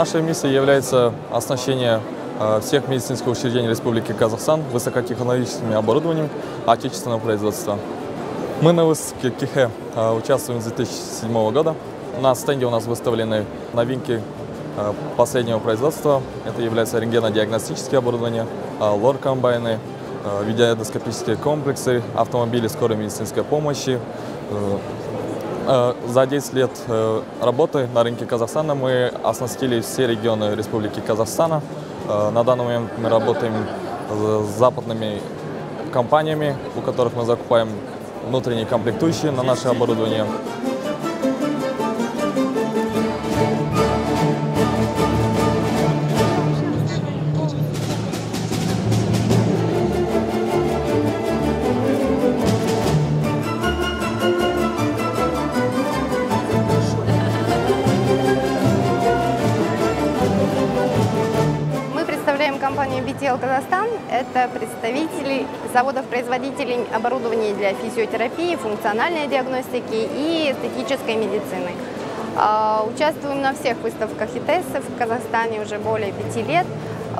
Нашей миссией является оснащение всех медицинских учреждений Республики Казахстан высокотехнологическим оборудованием отечественного производства. Мы на выставке КИХЭ участвуем с 2007 года. На стенде у нас выставлены новинки последнего производства. Это является рентгенодиагностическое оборудование, лор-комбайны, видеоэндоскопические комплексы, автомобили скорой медицинской помощи. За 10 лет работы на рынке Казахстана мы оснастили все регионы Республики Казахстана. На данный момент мы работаем с западными компаниями, у которых мы закупаем внутренние комплектующие на наше оборудование. Компанию BTL Казахстан – это представители заводов-производителей оборудования для физиотерапии, функциональной диагностики и эстетической медицины. Участвуем на всех выставках ИТЭС в Казахстане уже более 5 лет.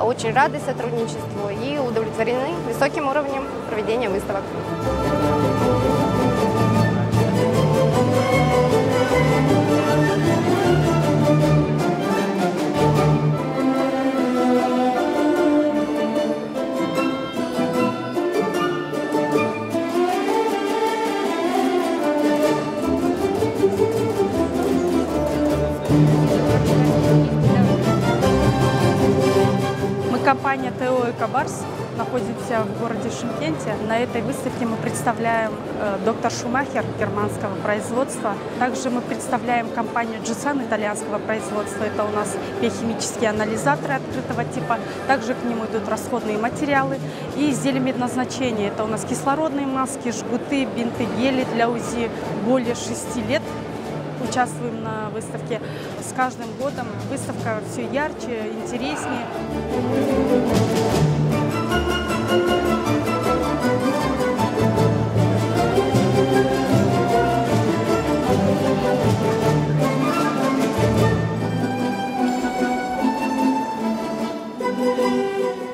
Очень рады сотрудничеству и удовлетворены высоким уровнем проведения выставок. Компания ТО «Экобарс» находимся в городе Шымкенте. На этой выставке мы представляем доктор Шумахер германского производства. Также мы представляем компанию Джисан итальянского производства. Это у нас биохимические анализаторы открытого типа. Также к ним идут расходные материалы и изделия медназначения. Это у нас кислородные маски, жгуты, бинты, гели для УЗИ. Более 6 лет участвуем на выставке. С каждым годом выставка все ярче, интереснее.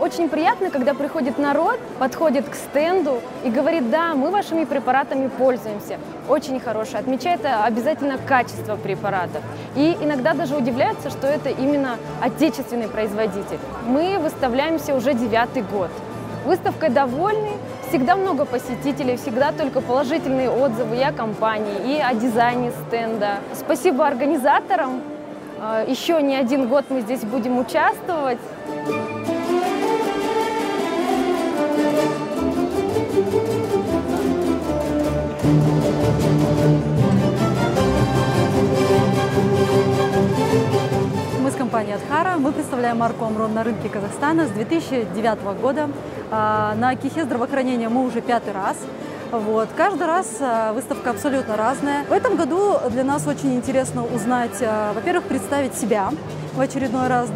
Очень приятно, когда приходит народ, подходит к стенду и говорит: да, мы вашими препаратами пользуемся. Очень хорошее. Отмечает обязательно качество препаратов. И иногда даже удивляются, что это именно отечественный производитель. Мы выставляемся уже 9-й год. Выставкой довольны, всегда много посетителей, всегда только положительные отзывы и о компании, и о дизайне стенда. Спасибо организаторам. Еще не один год мы здесь будем участвовать. Мы с компанией Адхара, мы представляем марку Амрон на рынке Казахстана с 2009 года. На КИХЭ здравоохранения мы уже 5-й раз. Каждый раз выставка абсолютно разная. В этом году для нас очень интересно узнать, во-первых, представить себя в очередной раз,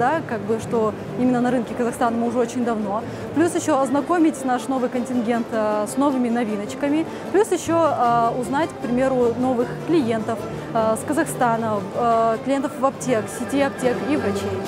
что именно на рынке Казахстана мы уже очень давно. Плюс еще ознакомить наш новый контингент с новыми новиночками. Плюс еще узнать, к примеру, новых клиентов с Казахстана, клиентов в аптек, сети аптек и врачей.